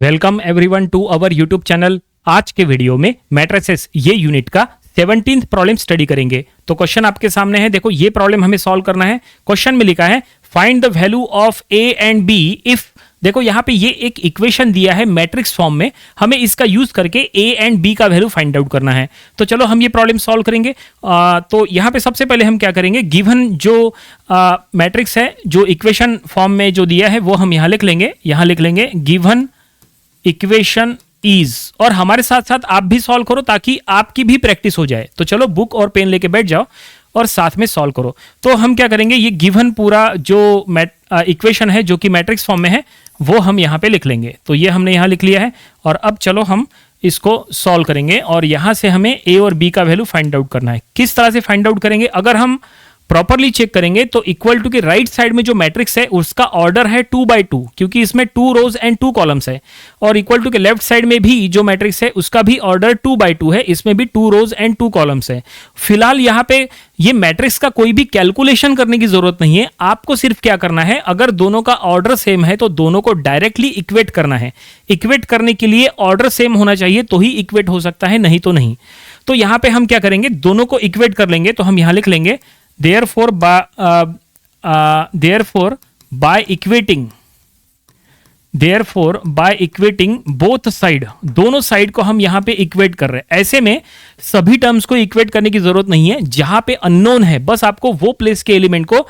Welcome everyone to our YouTube channel. आज के video में मैट्रिसेस ये यूनिट का 17th प्रॉब्लम स्टडी करेंगे। तो क्वेश्चन आपके सामने है, देखो ये प्रॉब्लम हमें सॉल्व करना है। क्वेश्चन में लिखा है find the value of a and b if, देखो यहाँ पे ये एक इक्वेशन दिया है मैट्रिक्स फॉर्म में, हमें इसका यूज करके ए एंड बी का वैल्यू फाइंड आउट करना है। तो चलो हम ये प्रॉब्लम सॉल्व करेंगे। तो यहाँ पे सबसे पहले हम क्या करेंगे, गिवन जो मैट्रिक्स है, जो इक्वेशन फॉर्म में जो दिया है वो हम यहाँ लिख लेंगे। यहाँ लिख लेंगे गिवन इक्वेशन इज, और हमारे साथ साथ आप भी सॉल्व करो ताकि आपकी भी प्रैक्टिस हो जाए। तो चलो बुक और पेन लेके बैठ जाओ और साथ में सॉल्व करो। तो हम क्या करेंगे, ये गिवन पूरा जो इक्वेशन है जो कि मैट्रिक्स फॉर्म में है वो हम यहाँ पे लिख लेंगे। तो ये हमने यहाँ लिख लिया है और अब चलो हम इसको सॉल्व करेंगे और यहाँ से हमें ए और बी का वैल्यू फाइंड आउट करना है। किस तरह से फाइंड आउट करेंगे, अगर हम प्रॉपरली चेक करेंगे तो इक्वल टू के राइट साइड में जो मैट्रिक्स है उसका ऑर्डर है 2 by 2, क्योंकि इसमें 2 रोज एंड 2 कॉलम्स है। और इक्वल टू के लेफ्ट साइड में भी जो मैट्रिक्स है उसका भी ऑर्डर 2 by 2 है, इसमें भी 2 रोज एंड 2 कॉलम्स है। फिलहाल यहाँ पे ये मैट्रिक्स का कोई भी कैलकुलेशन करने की जरूरत नहीं है, आपको सिर्फ क्या करना है, अगर दोनों का ऑर्डर सेम है तो दोनों को डायरेक्टली इक्वेट करना है। इक्वेट करने के लिए ऑर्डर सेम होना चाहिए तो ही इक्वेट हो सकता है, नहीं तो नहीं। तो यहाँ पे हम क्या करेंगे, दोनों को इक्वेट कर लेंगे। तो हम यहाँ लिख लेंगे therefore by equating both side, दोनों साइड को हम यहां पे इक्वेट कर रहे हैं। ऐसे में सभी टर्म्स को इक्वेट करने की जरूरत नहीं है, जहां पे अननोन है बस आपको वो प्लेस के एलिमेंट को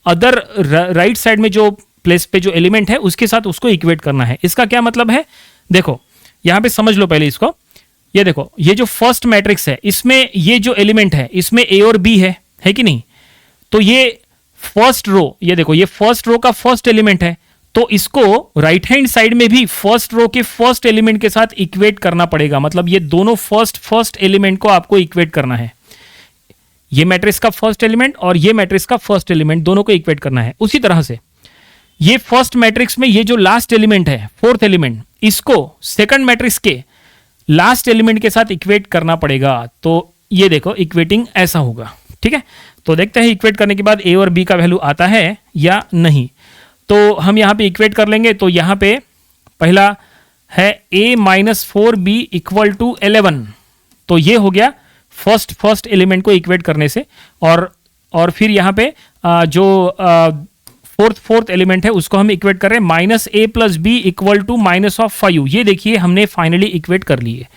अदर राइट साइड में जो प्लेस पे जो एलिमेंट है उसके साथ उसको इक्वेट करना है। इसका क्या मतलब है, देखो यहां पे समझ लो पहले इसको। ये देखो, ये जो फर्स्ट मैट्रिक्स है इसमें ये जो एलिमेंट है इसमें ए और बी है कि नहीं। तो ये फर्स्ट रो, ये देखो ये फर्स्ट रो का फर्स्ट एलिमेंट है, तो इसको राइट हैंड साइड में भी फर्स्ट रो के फर्स्ट एलिमेंट के साथ इक्वेट करना पड़ेगा। मतलब ये दोनों फर्स्ट एलिमेंट को आपको इक्वेट करना है। ये मैट्रिक्स का फर्स्ट एलिमेंट और ये मैट्रिक्स का फर्स्ट एलिमेंट, दोनों को इक्वेट करना है। उसी तरह से ये फर्स्ट मैट्रिक्स में ये जो लास्ट एलिमेंट है, फोर्थ एलिमेंट, इसको सेकंड मैट्रिक्स के लास्ट एलिमेंट के साथ इक्वेट करना पड़ेगा। तो ये देखो इक्वेटिंग ऐसा होगा, ठीक है। तो देखते हैं इक्वेट करने के बाद ए और बी का वैल्यू आता है या नहीं। तो हम यहाँ पे इक्वेट कर लेंगे। तो यहाँ पे पहला है a - 4b = 11। तो ये हो गया फर्स्ट एलिमेंट को इक्वेट करने से। और फिर यहाँ पे जो फोर्थ एलिमेंट है उसको हम इक्वेट कर रहे हैं -a + b = -5। ये देखिए हमने फाइनली इक्वेट कर लिए।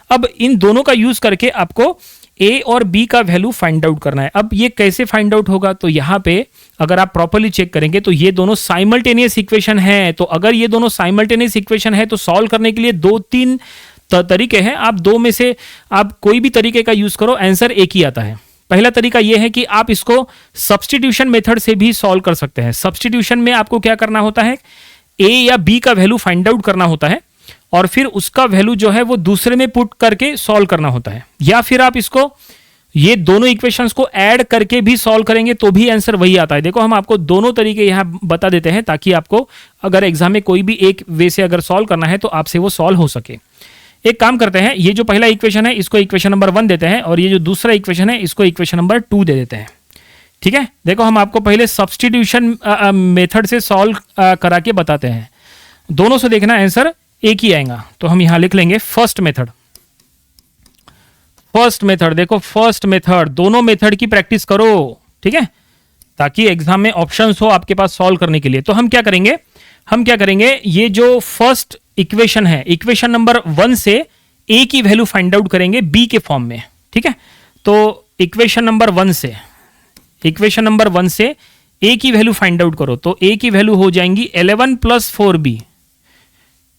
अब इन दोनों का यूज करके आपको ए और बी का वैल्यू फाइंड आउट करना है। अब ये कैसे फाइंड आउट होगा, तो यहाँ पे अगर आप प्रॉपर्ली चेक करेंगे तो ये दोनों साइमल्टेनियस इक्वेशन है। तो अगर ये दोनों साइमल्टेनियस इक्वेशन है तो सॉल्व करने के लिए 2-3 तरीके हैं। आप दो में से आप कोई भी तरीके का यूज करो, आंसर एक ही आता है। पहला तरीका यह है कि आप इसको सब्स्टिट्यूशन मेथड से भी सॉल्व कर सकते हैं। सब्स्टिट्यूशन में आपको क्या करना होता है, ए या बी का वैल्यू फाइंड आउट करना होता है और फिर उसका वैल्यू जो है वो दूसरे में पुट करके सॉल्व करना होता है। या फिर आप इसको ये दोनों इक्वेशंस को ऐड करके भी सॉल्व करेंगे तो भी आंसर वही आता है। देखो हम आपको दोनों तरीके यहां बता देते हैं ताकि आपको अगर एग्जाम में कोई भी एक वे से अगर सॉल्व करना है तो आपसे वो सॉल्व हो सके। एक काम करते हैं, ये जो पहला इक्वेशन है इसको इक्वेशन नंबर 1 देते हैं और ये जो दूसरा इक्वेशन है इसको इक्वेशन नंबर 2 दे देते हैं, ठीक है। देखो हम आपको पहले सब्स्टिट्यूशन मेथड से सॉल्व करा के बताते हैं। दोनों से देखना आंसर एक ही आएगा। तो हम यहां लिख लेंगे फर्स्ट मेथड। देखो फर्स्ट मेथड, दोनों मेथड की प्रैक्टिस करो, ठीक है, ताकि एग्जाम में ऑप्शंस हो आपके पास सॉल्व करने के लिए। तो हम क्या करेंगे, ये जो फर्स्ट इक्वेशन है, इक्वेशन नंबर 1 से ए की वैल्यू फाइंड आउट करेंगे बी के फॉर्म में, ठीक है। तो इक्वेशन नंबर 1 से ए की वैल्यू फाइंड आउट करो। तो ए की वैल्यू हो जाएंगी 11 + 4b,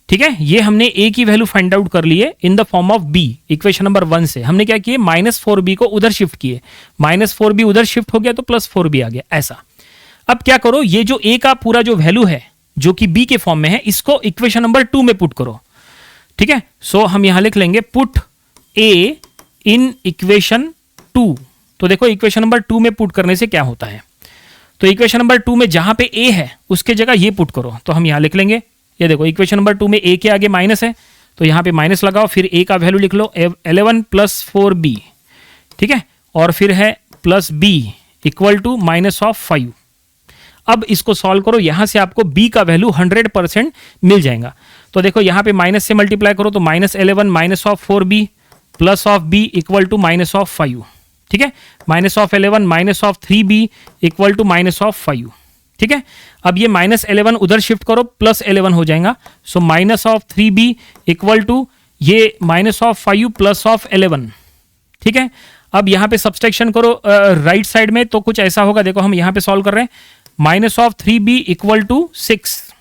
ठीक है। ये हमने ए की वैल्यू फाइंड आउट कर लिए in the form of b. Equation number 1 से हमने क्या किए, -4b को उधर शिफ्ट किए, -4b उधर शिफ्ट हो गया तो +4b आ गया, ऐसा। अब क्या करो, ये जो ए का पूरा जो वैल्यू है जो कि बी के फॉर्म में है इसको इक्वेशन नंबर 2 में पुट करो, ठीक है। सो हम यहां लिख लेंगे पुट ए इन इक्वेशन 2। तो देखो इक्वेशन नंबर 2 में पुट करने से क्या होता है, तो इक्वेशन नंबर 2 में जहां पे ए है उसके जगह ये पुट करो। तो हम यहां लिख लेंगे, ये देखो इक्वेशन नंबर 2 में ए के आगे माइनस है तो यहां पे माइनस लगाओ, फिर ए का वैल्यू लिख लो 11 + 4b, ठीक है, और फिर है +b = -5। अब इसको सॉल्व करो, यहां से आपको b का वैल्यू 100% मिल जाएगा। तो देखो यहाँ पे माइनस से मल्टीप्लाई करो तो -11 minus of 4b plus of b equal to minus of 5, ठीक है। Minus of 11 minus of 3b equal to minus of 5, ठीक है। अब ये -11 उधर शिफ्ट करो, +11 हो जाएगा। So minus of 3b equal to ये माइनस ऑफ 5 प्लस ऑफ 11, ठीक है। अब यहाँ पे सब्सट्रैक्शन करो राइट साइड में, तो कुछ ऐसा होगा। देखो हम यहाँ पे सॉल्व कर रहे हैं, minus of 3b equal to 6,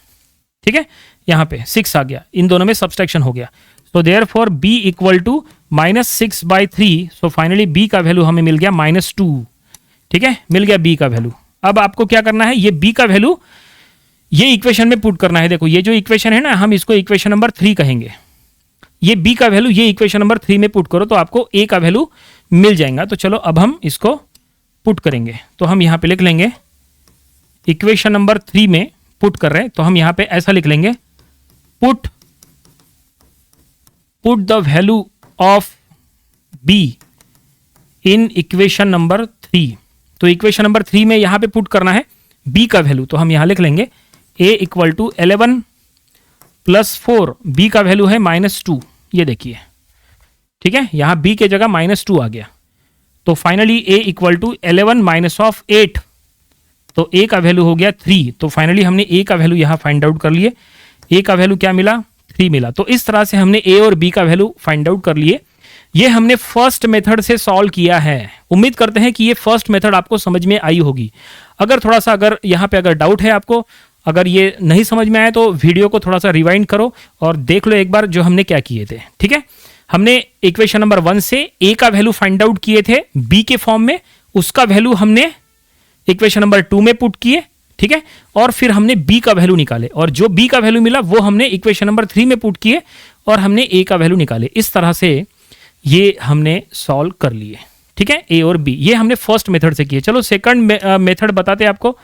ठीक है। यहाँ पे 6 आ गया, इन दोनों में सब्सट्रैक्शन हो गया। तो therefore b equal to -6/3। So finally b का वैल्यू हमें मिल गया -2, ठीक है, मिल गया b का वैल्यू। अब आपको क्या करना है, ये b का वैल्यू ये इक्वेशन में पुट करना है। देखो ये जो इक्वेशन है ना, हम इसको इक्वेशन नंबर 3 कहेंगे। ये b का वैल्यू ये इक्वेशन नंबर 3 में पुट करो तो आपको a का वैल्यू मिल जाएगा। तो चलो अब हम इसको पुट करेंगे। तो हम यहाँ पे लिख लेंगे, इक्वेशन नंबर 3 में पुट कर रहे हैं, तो हम यहाँ पे ऐसा लिख लेंगे, put the value of b in equation number 3। तो इक्वेशन नंबर 3 में यहाँ पे पुट करना है b का वैल्यू। तो हम यहाँ लिख लेंगे a equal to 11 plus 4, b का वैल्यू है -2, ये देखिए, ठीक है। यहाँ b के जगह -2 आ गया। तो finally a equal to 11 minus of 8, तो a का वैल्यू हो गया 3। तो फाइनली हमने a का वैल्यू यहाँ फाइंड आउट कर लिए। a का वैल्यू क्या मिला, 3 मिला। तो इस तरह से हमने a और b का वैल्यू फाइंड आउट कर लिए। ये हमने फर्स्ट मेथड से सॉल्व किया है। उम्मीद करते हैं कि ये फर्स्ट मेथड आपको समझ में आई होगी। अगर थोड़ा सा अगर यहाँ पे अगर डाउट है आपको, अगर ये नहीं समझ में आया तो वीडियो को थोड़ा सा रिवाइंड करो और देख लो एक बार जो हमने क्या किए थे, ठीक है। हमने इक्वेशन नंबर 1 से a का वैल्यू फाइंड आउट किए थे b के फॉर्म में, उसका वैल्यू हमने इक्वेशन नंबर 2 में पुट किए, ठीक है। और फिर हमने b का वैल्यू निकाले, और जो b का वैल्यू मिला वो हमने इक्वेशन नंबर 3 में पुट किए और हमने a का वैल्यू निकाले। इस तरह से ये हमने सॉल्व कर लिए, ठीक है, a और b। ये हमने फर्स्ट मेथड से किए। चलो सेकंड मेथड बताते हैं आपको।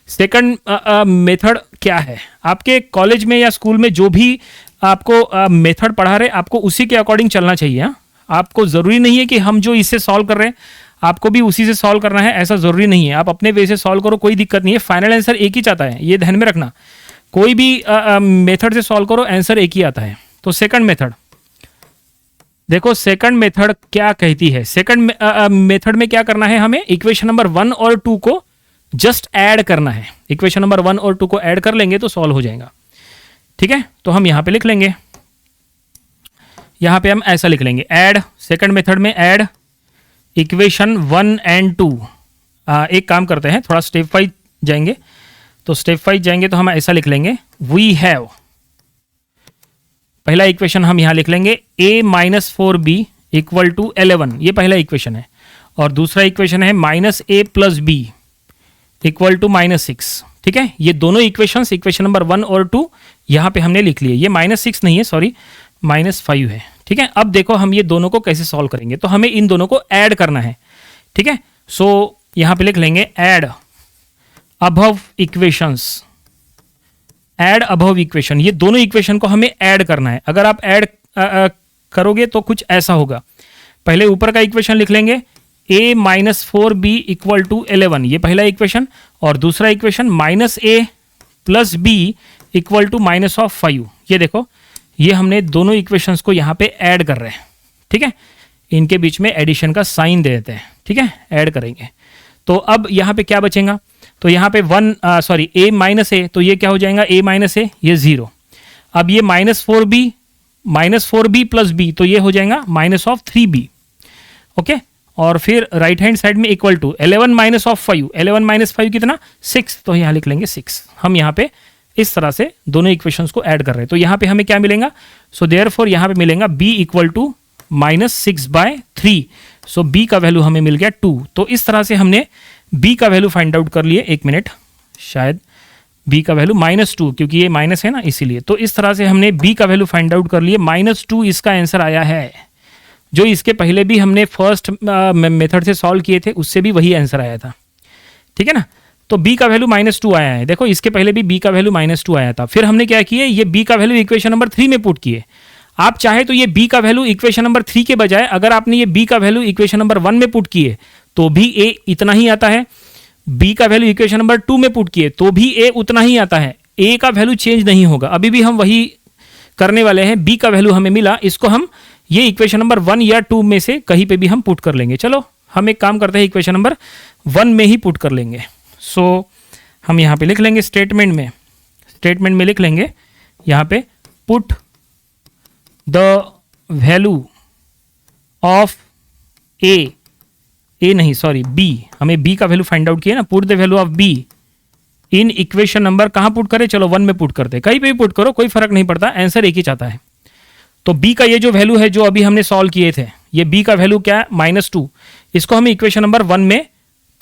सेकंड मेथड क्या है, आपके कॉलेज में या स्कूल में जो भी आपको मेथड पढ़ा रहे, आपको उसी के अकॉर्डिंग चलना चाहिए। आपको ज़रूरी नहीं है कि हम जो इससे सॉल्व कर रहे हैं आपको भी उसी से सॉल्व करना है, ऐसा ज़रूरी नहीं है। आप अपने वे से सॉल्व करो, कोई दिक्कत नहीं है। फाइनल आंसर एक ही चाहता है, ये ध्यान में रखना। कोई भी मेथड से सॉल्व करो, आंसर एक ही आता है। तो सेकंड मेथड देखो, सेकंड मेथड क्या कहती है। सेकंड मेथड में क्या करना है, हमें इक्वेशन नंबर 1 और 2 को जस्ट ऐड करना है। इक्वेशन नंबर 1 और 2 को ऐड कर लेंगे तो सॉल्व हो जाएगा, ठीक है। तो हम यहां पे लिख लेंगे, यहां पे हम ऐसा लिख लेंगे, ऐड, सेकंड मेथड में ऐड इक्वेशन 1 एंड 2। एक काम करते हैं, थोड़ा स्टेप वाइज जाएंगे। तो स्टेप वाइज जाएंगे तो हम ऐसा लिख लेंगे, वी हैव, पहला इक्वेशन हम यहां लिख लेंगे a-4b इक्वल टू 11, ये पहला इक्वेशन है। और दूसरा इक्वेशन है -a plus b equal to -6, ठीक है। ये दोनों इक्वेशंस, इक्वेशन नंबर 1 और 2 यहाँ पे हमने लिख लिए। ये -6 नहीं है, सॉरी, -5 है, ठीक है। अब देखो हम ये दोनों को कैसे सॉल्व करेंगे। तो हमें इन दोनों को ऐड करना है, ठीक है। सो यहाँ पे लिख लेंगे add above equations, add above equation. ये दोनों इक्वेशन को हमें ऐड करना है। अगर आप ऐड करोगे तो कुछ ऐसा होगा। पहले ऊपर का इक्वेशन लिख लेंगे a-4b इक्वल टू 11, ये पहला इक्वेशन। और दूसरा equation -a plus b equal to -5। ये देखो, ये हमने दोनों इक्वेशंस को यहाँ पे ऐड कर रहे हैं, ठीक है। इनके बीच में एडिशन का साइन दे देते हैं, ठीक है, ऐड करेंगे। तो अब यहाँ पे क्या बचेगा, तो यहाँ पे a माइनस a, तो ये क्या हो जाएगा, a माइनस a, ये 0। अब ये -4b प्लस b, तो ये हो जाएगा -3b, ओके। और फिर राइट हैंड साइड में इक्वल टू 11 -5, 11 -5 कितना, 6, तो यहाँ लिख लेंगे 6। हम यहाँ पे इस तरह से दोनों इक्वेशंस को ऐड कर रहे हैं। तो यहाँ पे हमें क्या मिलेगा, सो देयरफॉर यहाँ पे मिलेगा b equal to -6/3। So b का वैल्यू हमें मिल गया 2। तो इस तरह से हमने b का वैल्यू फाइंड आउट कर लिए। एक मिनट, शायद b का वैल्यू -2, क्योंकि ये माइनस है ना, इसीलिए। तो इस तरह से हमने b का वैल्यू फाइंड आउट कर लिए। -2 इसका आंसर आया है। जो इसके पहले भी हमने फर्स्ट मेथड से सॉल्व किए थे उससे भी वही आंसर आया था, ठीक है ना। तो b का वैल्यू -2 आया है। देखो इसके पहले भी b का वैल्यू -2 आया था। फिर हमने क्या किए, ये b का वैल्यू इक्वेशन नंबर 3 में पुट किए। आप चाहे तो ये b का वैल्यू इक्वेशन नंबर 3 के बजाय अगर आपने ये b का वैल्यू इक्वेशन नंबर 1 में पुट किए तो भी a इतना ही आता है। b का वैल्यू इक्वेशन नंबर 2 में पुट किए तो भी a उतना ही आता है। a का वैल्यू चेंज नहीं होगा, अभी भी हम वही करने वाले हैं, बी का वैल्यू हमें मिला, इसको हम ये इक्वेशन नंबर 1 या 2 में से कहीं पे भी हम पुट कर लेंगे। चलो हम एक काम करते हैं, इक्वेशन नंबर 1 में ही पुट कर लेंगे। सो हम यहाँ पे लिख लेंगे स्टेटमेंट में लिख लेंगे यहाँ पे put the value of b, हमें बी का वैल्यू फाइंड आउट किया ना, put the value of b in equation number, कहाँ पुट करें, चलो 1 में पुट करते हैं, कहीं पे भी पुट करो कोई फर्क नहीं पड़ता, आंसर एक ही चाहता है। तो बी का ये जो वैल्यू है जो अभी हमने सॉल्व किए थे, ये बी का वैल्यू क्या है -2, इसको हमें इक्वेशन नंबर 1 में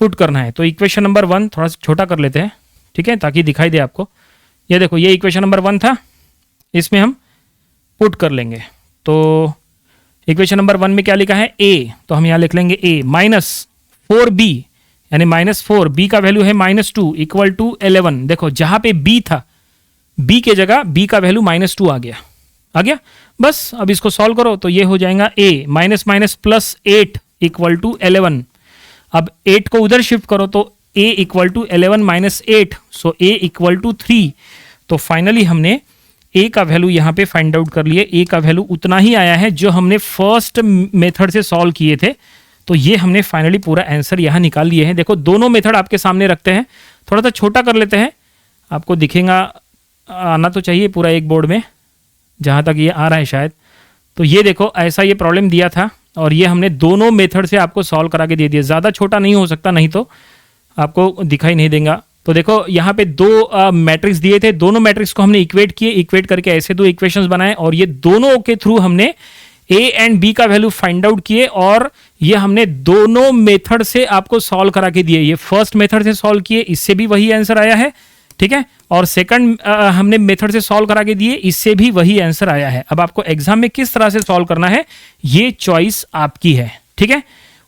पुट करना है। तो इक्वेशन नंबर 1 थोड़ा सा छोटा कर लेते हैं, ठीक है, ताकि दिखाई दे आपको। ये देखो, ये इक्वेशन नंबर 1 था, इसमें हम पुट कर लेंगे। तो इक्वेशन नंबर 1 में क्या लिखा है, a, तो हम यहाँ लिख लेंगे a -4b, यानी -4, b का वैल्यू है -2 इक्वल टू 11। देखो जहां पे b था, b के जगह b का वैल्यू -2 आ गया। बस अब इसको सॉल्व करो तो ये हो जाएगा a +8 इक्वल टू 11। अब 8 को उधर शिफ्ट करो तो a equal to 11 - 8, so a equal to 3। तो फाइनली हमने a का वैल्यू यहाँ पे फाइंड आउट कर लिए, a का वैल्यू उतना ही आया है जो हमने फर्स्ट मेथड से सॉल्व किए थे। तो ये हमने फाइनली पूरा आंसर यहाँ निकाल लिए हैं। देखो दोनों मेथड आपके सामने रखते हैं, थोड़ा सा छोटा कर लेते हैं, आपको दिखेगा, आना तो चाहिए पूरा एक बोर्ड में, जहाँ तक ये आ रहा है शायद। तो ये देखो ऐसा ये प्रॉब्लम दिया था और ये हमने दोनों मेथड से आपको सॉल्व करा के दे दिया। ज़्यादा छोटा नहीं हो सकता, नहीं तो आपको दिखाई नहीं देगा। तो देखो यहाँ पे 2 मैट्रिक्स दिए थे, दोनों मैट्रिक्स को हमने इक्वेट किए, इक्वेट करके ऐसे 2 इक्वेशंस बनाए और ये दोनों के थ्रू हमने a एंड b का वैल्यू फाइंड आउट किए और ये हमने दोनों मेथड से आपको सॉल्व करा के दिए। ये फर्स्ट मेथड से सॉल्व किए, इससे भी वही आंसर आया है, ठीक है, और सेकंड हमने मेथड से सॉल्व करा के दिए, इससे भी वही आंसर आया है। अब आपको एग्जाम में किस तरह से सॉल्व करना है ये चॉइस आपकी है, ठीक है।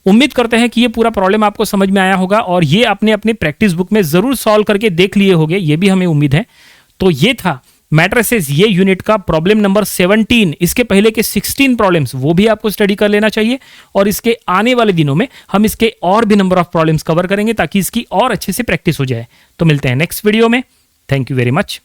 उम्मीद करते हैं कि ये पूरा प्रॉब्लम आपको समझ में आया होगा और ये अपने अपने प्रैक्टिस बुक में जरूर सॉल्व करके देख लिए होंगे, ये भी हमें उम्मीद है। तो ये था मैट्रिसेस ये यूनिट का प्रॉब्लम नंबर 17। इसके पहले के 16 प्रॉब्लम्स वो भी आपको स्टडी कर लेना चाहिए और इसके आने वाले दिनों में हम इसके और भी नंबर ऑफ प्रॉब्लम्स कवर करेंगे ताकि इसकी और अच्छे से प्रैक्टिस हो जाए। तो मिलते हैं नेक्स्ट वीडियो में। Thank you very much.